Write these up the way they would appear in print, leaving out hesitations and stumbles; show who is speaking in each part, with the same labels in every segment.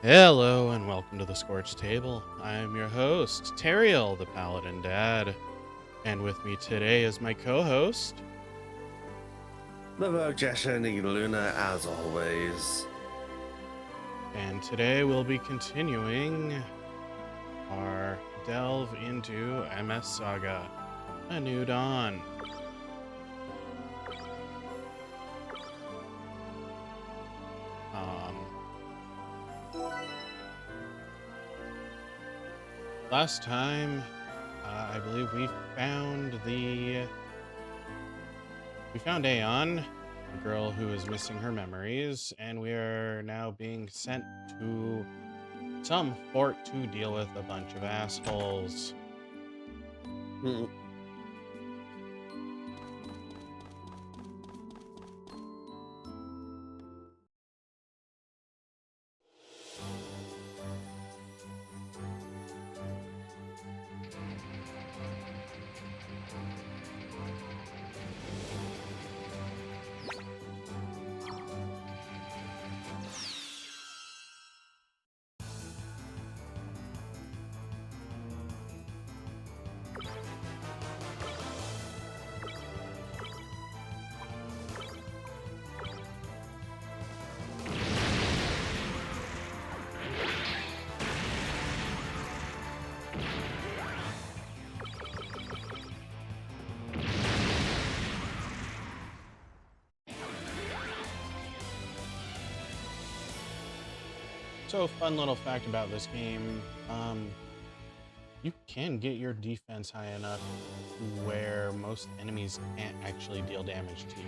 Speaker 1: Hello and welcome to the Scorched Table. I'm your host, Teriel, the Paladin Dad. And with me today is my co-host.
Speaker 2: Hello, Cheshire, Nikadluna, as always.
Speaker 1: And today we'll be continuing our delve into MS Saga, A New Dawn. Last time, I believe we found Aeon, the girl who is missing her memories, and we are now being sent to some fort to deal with a bunch of assholes. So, fun little fact about this game, you can get your defense high enough where most enemies can't actually deal damage to you.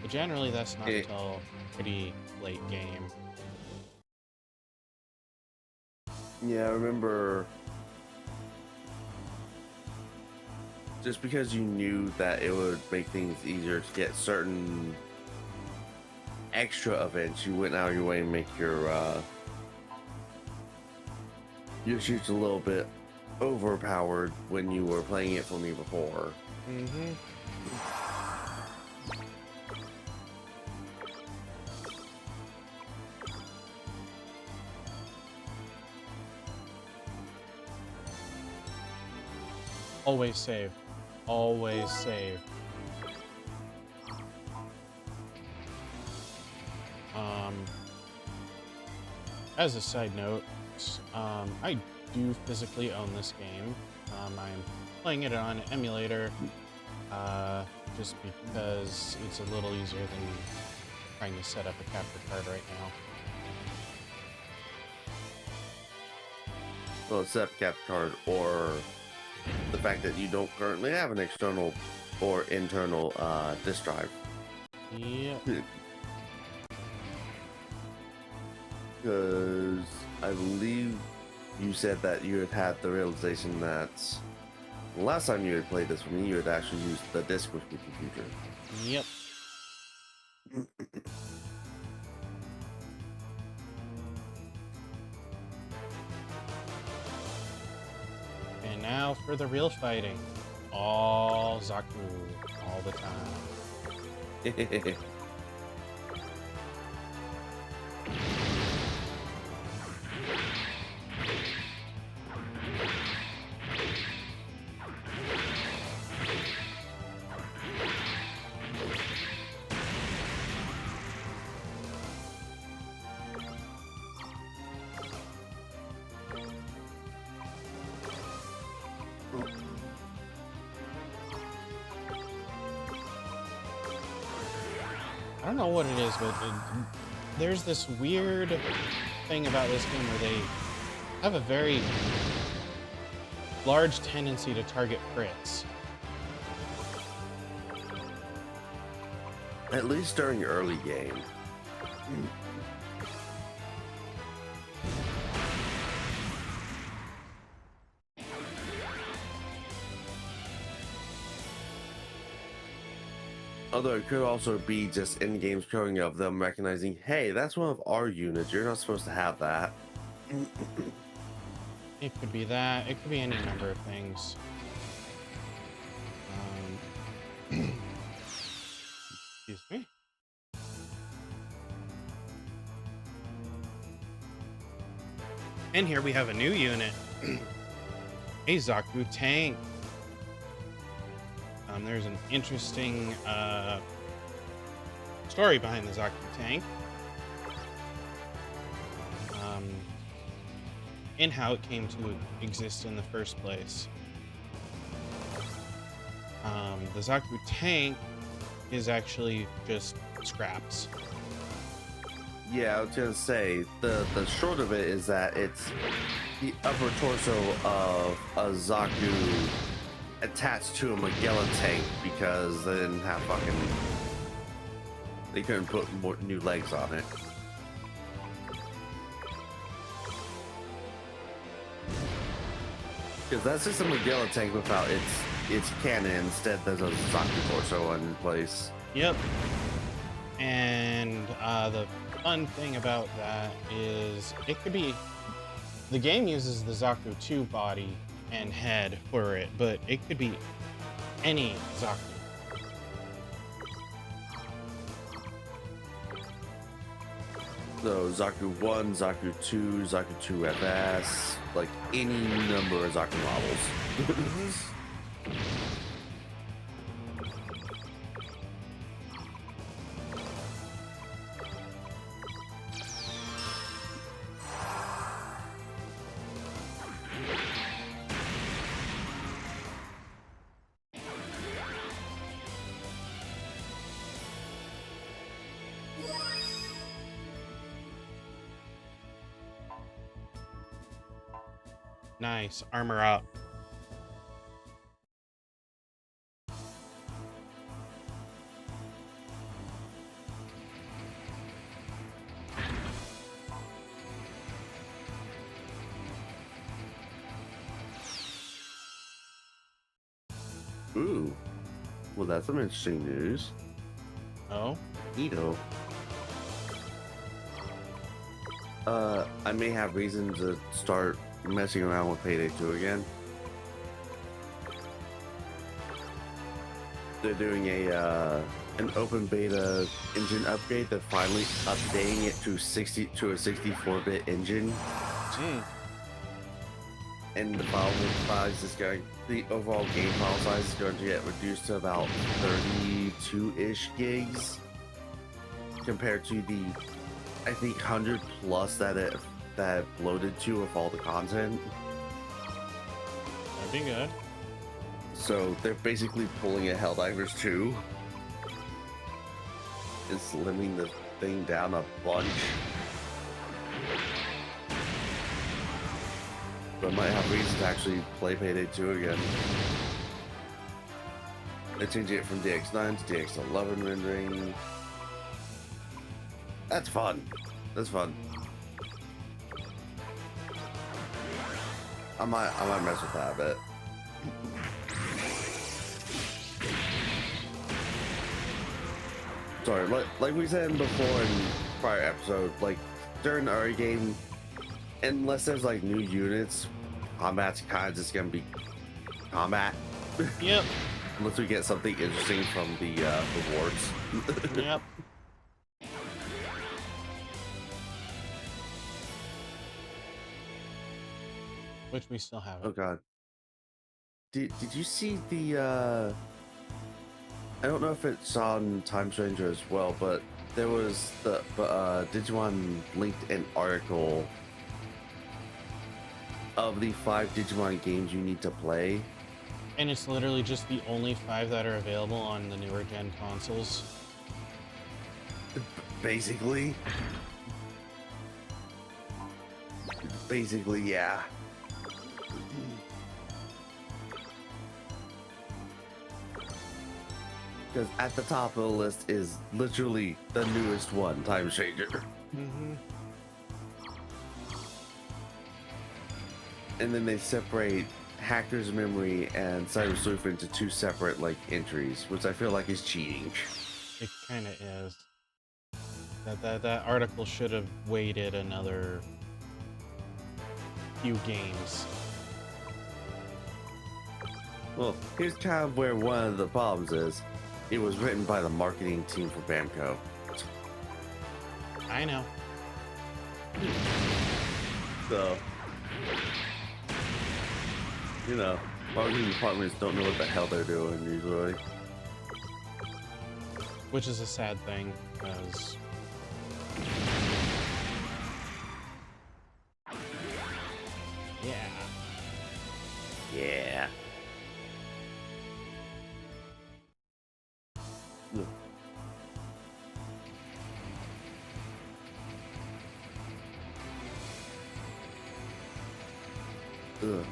Speaker 1: But generally, that's not until pretty late game.
Speaker 2: Yeah, I remember just because you knew that it would make things easier to get certain extra events, you went out of your way and make your shoots a little bit overpowered when you were playing it for me before.
Speaker 1: Always save. Always save. As a side note, I do physically own this game. I'm playing it on an emulator, just because it's a little easier than trying to set up a capture card right now.
Speaker 2: Well, except capture card, or the fact that you don't currently have an external or internal disk drive.
Speaker 1: Yeah.
Speaker 2: Because I believe you said that you had the realization that the last time you had played this with me, you had actually used the disk with your computer.
Speaker 1: Yep. And now for the real fighting. All Zaku, all the time. I don't know what it is, but there's this weird thing about this game where they have a very large tendency to target crits.
Speaker 2: At least during early game. Although it could also be just in-game showing of them recognizing, hey, that's one of our units, you're not supposed to have that.
Speaker 1: It could be that. It could be any number of things. Excuse me. And here we have a new unit, a Zaku tank. There's an interesting story behind the Zaku tank, and how it came to exist in the first place. The Zaku tank is actually just scraps.
Speaker 2: Yeah, I was gonna say the short of it is that it's the upper torso of a Zaku attached to a Magellan tank because they didn't have they couldn't put more new legs on it. Because that's just a Magellan tank without its cannon. Instead, there's a Zaku torso in place.
Speaker 1: Yep. And the fun thing about that is it could be, the game uses the Zaku 2 body and head for it, but it could be any Zaku.
Speaker 2: So Zaku 1, Zaku 2, Zaku 2 FS, like any number of Zaku models.
Speaker 1: Nice, armor up.
Speaker 2: Ooh, well, that's some interesting news.
Speaker 1: Oh,
Speaker 2: Neato. I may have reason to start messing around with Payday 2 again. They're doing an open beta engine upgrade. They're finally updating it to a 64-bit engine. And the file size is the overall game file size is going to get reduced to about 32-ish gigs compared to the, I think, 100 plus that it loaded to with all the content.
Speaker 1: that'd be good.
Speaker 2: So they're basically pulling a Helldivers 2 and slimming the thing down a bunch. But I might have reason to actually play Payday 2 again. They're changing it from DX9 to DX11 rendering. That's fun. That's fun. I might mess with that a bit. Sorry, like we said before in prior episode, like during the early game, unless there's like new units, combat's kind of just gonna be combat.
Speaker 1: Yep.
Speaker 2: Unless we get something interesting from the rewards.
Speaker 1: Yep. Which we still haven't.
Speaker 2: Oh god. Did you see the I don't know if it's on Time Stranger as well, but there was Digimon linked an article of the 5 Digimon games you need to play.
Speaker 1: And it's literally just the only 5 that are available on the newer gen consoles.
Speaker 2: Basically, yeah. Because at the top of the list is literally the newest one, Time Stranger. And then they separate Hacker's Memory and Cyber Sleuth into 2 separate entries, which I feel like is cheating.
Speaker 1: It kind of is. That article should have waited another few games.
Speaker 2: Well, here's kind of where one of the problems is. It was written by the marketing team for Bamco.
Speaker 1: I know.
Speaker 2: So, You know, marketing departments don't know what the hell they're doing usually.
Speaker 1: Which is a sad thing, because yeah.
Speaker 2: Yeah. Ugh. Ugh.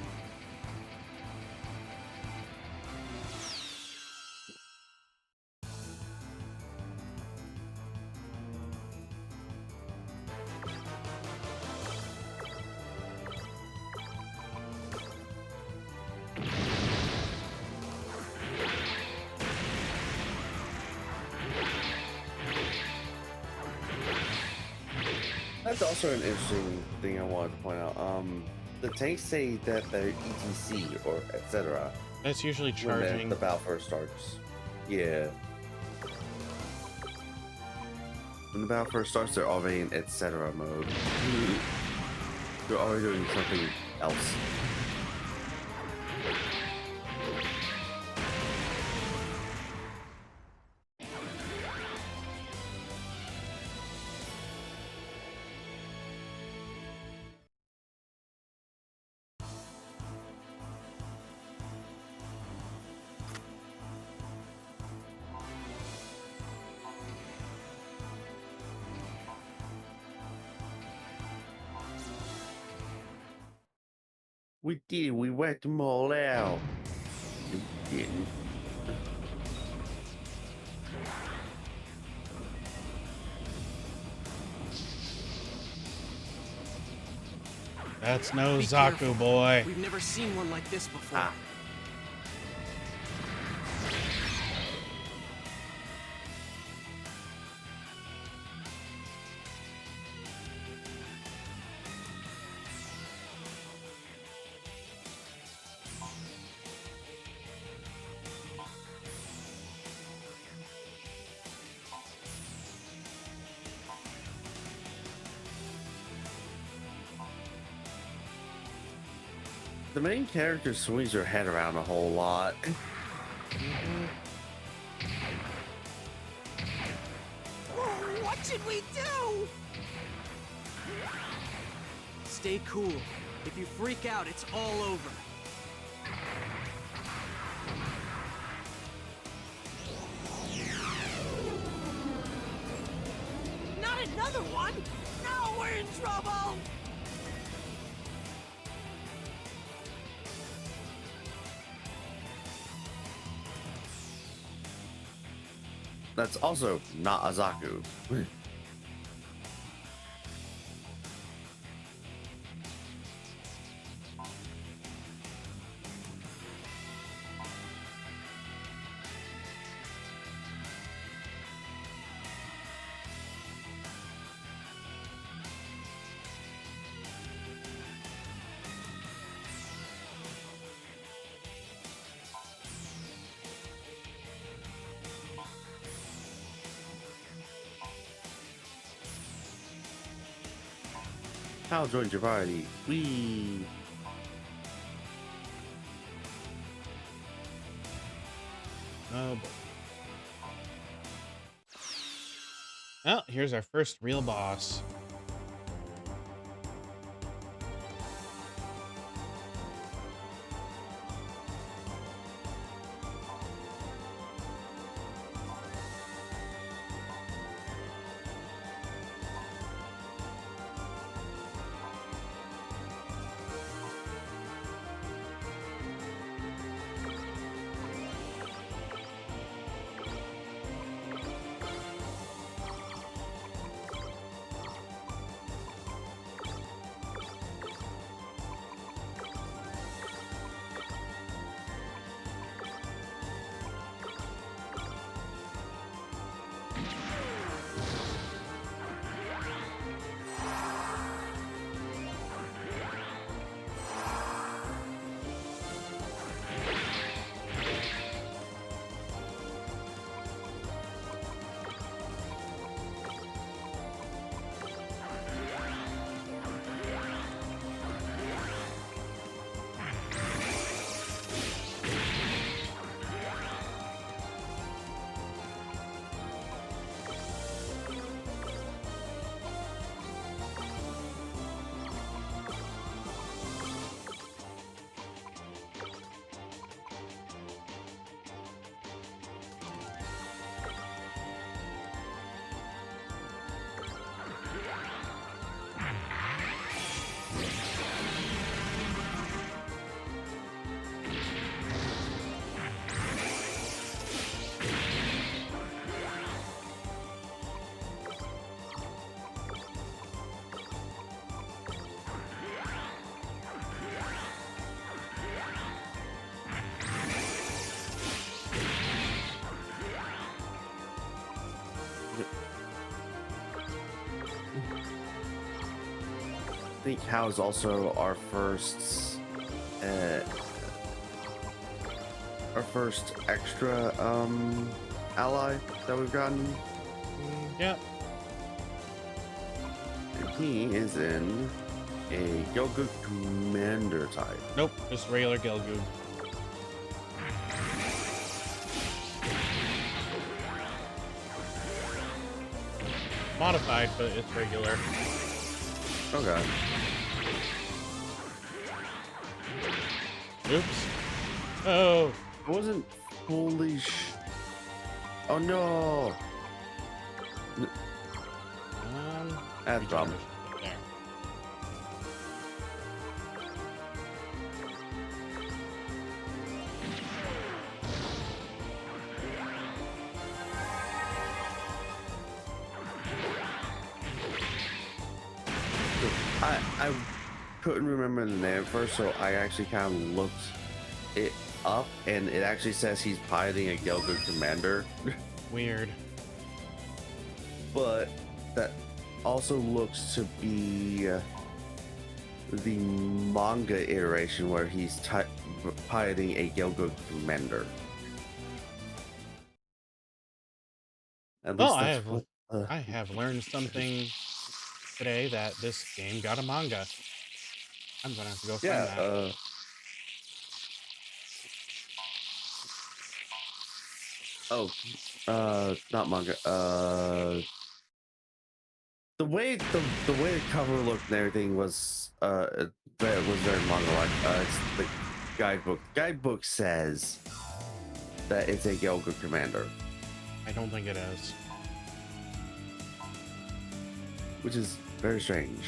Speaker 2: That's also an interesting thing I wanted to point out. The tanks say that they're ETC or etc.
Speaker 1: That's usually
Speaker 2: when
Speaker 1: charging.
Speaker 2: the battle first starts. Yeah. When the battle first starts, they're already in etc. mode. They're already doing something else. We did. We whacked them all out. You didn't.
Speaker 1: That's no
Speaker 3: Be
Speaker 1: Zaku
Speaker 3: careful.
Speaker 1: boy.
Speaker 3: We've never seen one like this before.
Speaker 2: Ah. The main character swings her head around a whole lot.
Speaker 3: What should we do? Stay cool. If you freak out, it's all over. Not another one! Now we're in trouble!
Speaker 2: That's also not a Zaku. I'll join your party. Wee.
Speaker 1: Oh boy. Well, here's our first real boss.
Speaker 2: think Hao is also uh, our first extra ally that we've gotten.
Speaker 1: Yep.
Speaker 2: And he is in a Gilgud Commander type.
Speaker 1: Nope, just regular Gelgoog. Modified, but it's regular.
Speaker 2: Okay.
Speaker 1: Oops. Oh.
Speaker 2: I wasn't fully Oh no! That's dumb.
Speaker 1: There.
Speaker 2: I couldn't remember the name at first, so I actually kind of looked it up, and it actually says he's piloting a Gilgud Commander.
Speaker 1: Weird.
Speaker 2: But that also looks to be the manga iteration where he's piloting a Gilgud Commander. At
Speaker 1: Well,
Speaker 2: least
Speaker 1: I have learned something today, that this game got a manga. I'm gonna have to go find that.
Speaker 2: Not manga. The way the cover looked and everything was very manga like. It's the guidebook. Guidebook says that it's a Gilgud Commander,
Speaker 1: I don't think it is.
Speaker 2: which is very strange.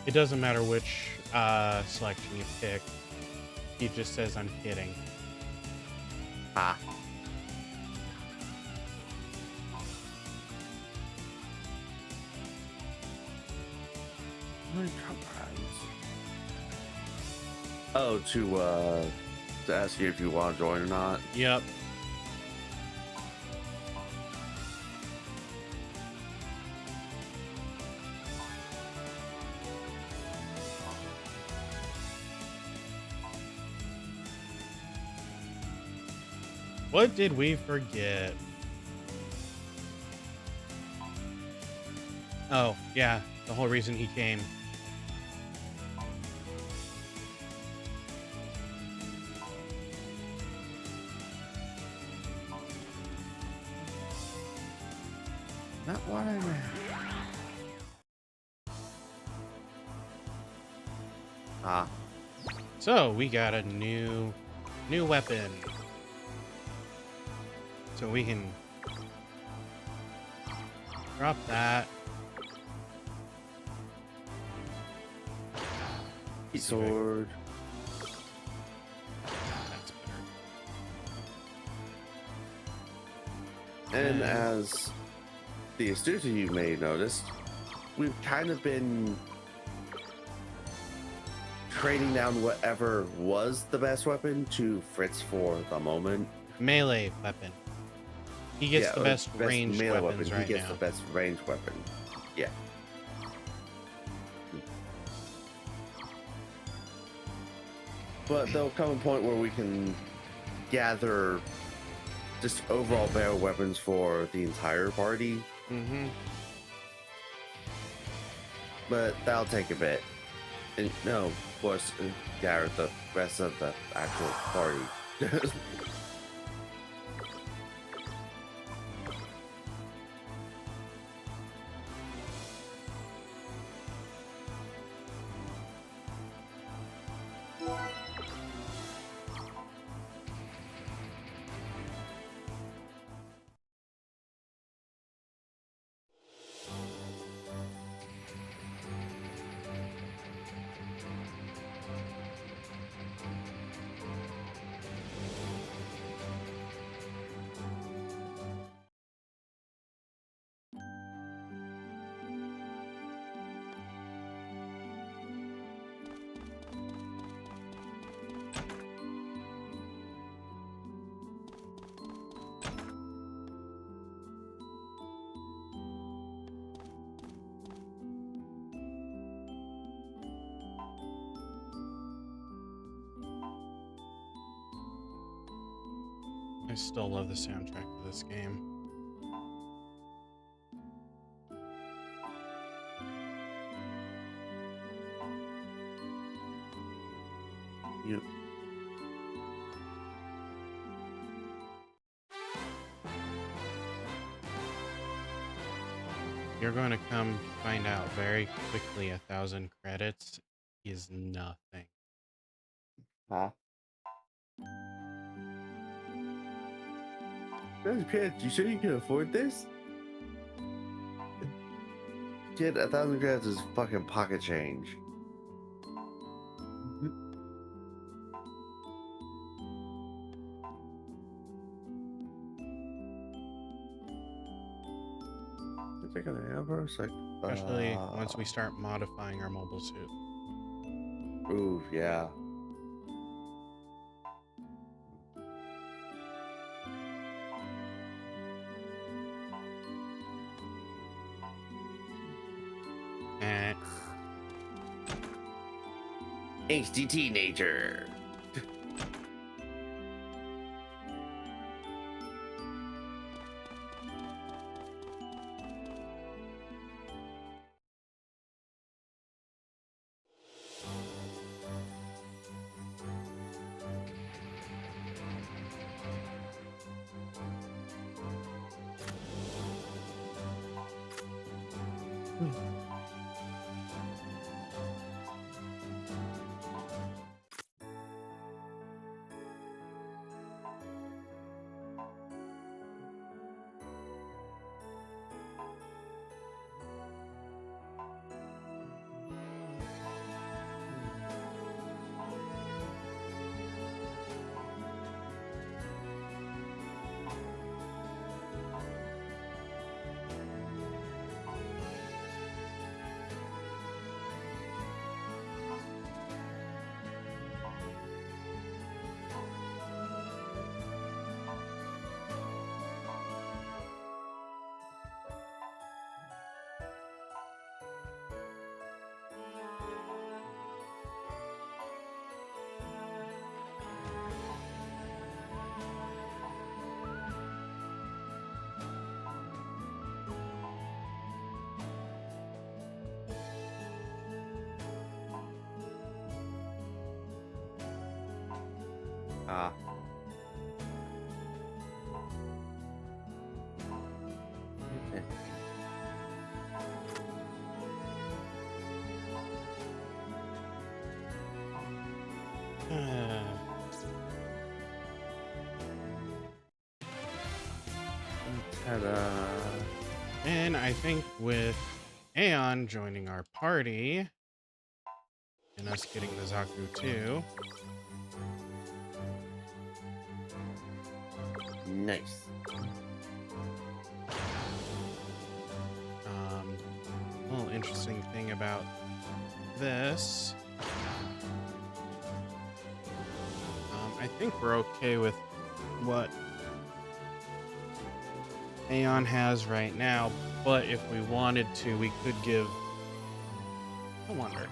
Speaker 1: It doesn't matter which selection you pick. He just says, I'm kidding.
Speaker 2: Ah. Oh, to ask you if you want to join or not.
Speaker 1: Yep. What did we forget? Oh, yeah, the whole reason he came.
Speaker 2: Not what I meant. Ah.
Speaker 1: So we got a new weapon. So we can drop that.
Speaker 2: Sword.
Speaker 1: That's better.
Speaker 2: And as the astute of you may notice, we've kind of been trading down whatever was the best weapon to Fritz for the moment.
Speaker 1: Melee weapon. He gets the best ranged
Speaker 2: melee
Speaker 1: weapons
Speaker 2: weapon.
Speaker 1: right
Speaker 2: He gets
Speaker 1: now.
Speaker 2: the best ranged weapon. Yeah. But there'll come a point where we can gather just overall better weapons for the entire party.
Speaker 1: Mm-hmm.
Speaker 2: But that'll take a bit. And no, of course, gather the rest of the actual party.
Speaker 1: I still love the soundtrack to this game.
Speaker 2: You.
Speaker 1: You're going to come find out very quickly 1,000 credits is nothing.
Speaker 2: Huh? You sure you can afford this? Kid, 1,000 credits is fucking pocket change. They're gonna have her, it's like,
Speaker 1: Especially once we start modifying our mobile suit.
Speaker 2: ooh, yeah.
Speaker 1: Eh.
Speaker 2: HD teenager. Ah. Okay. Ta-da.
Speaker 1: And I think with Aeon joining our party and us getting the Zaku too,
Speaker 2: Nice.
Speaker 1: a little interesting thing about this, I think we're okay with what Aeon has right now, but if we wanted to, we could give... I wonder.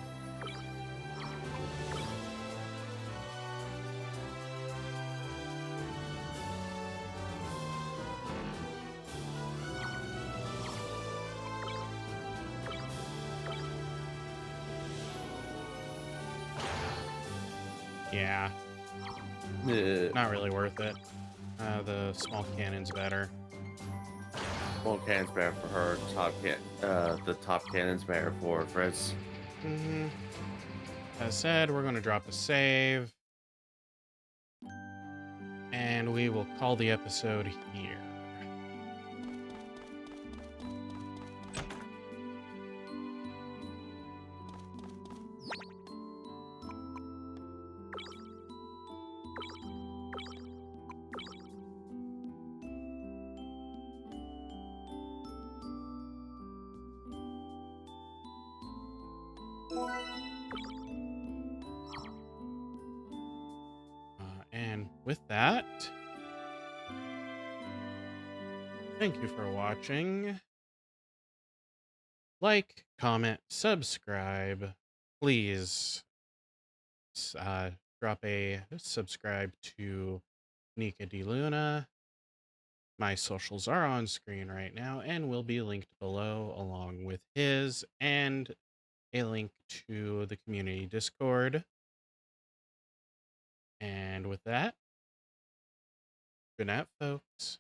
Speaker 1: Yeah, not really worth it. The small cannon's better.
Speaker 2: Small cannon's better for her. The top cannon's better for Fritz.
Speaker 1: As said, we're going to drop a save. And we will call the episode here. And with that, thank you for watching. Like, comment, subscribe. Please drop a subscribe to Nikadluna. My socials are on screen right now and will be linked below, along with his and a link to the community Discord. And with that, good night, folks.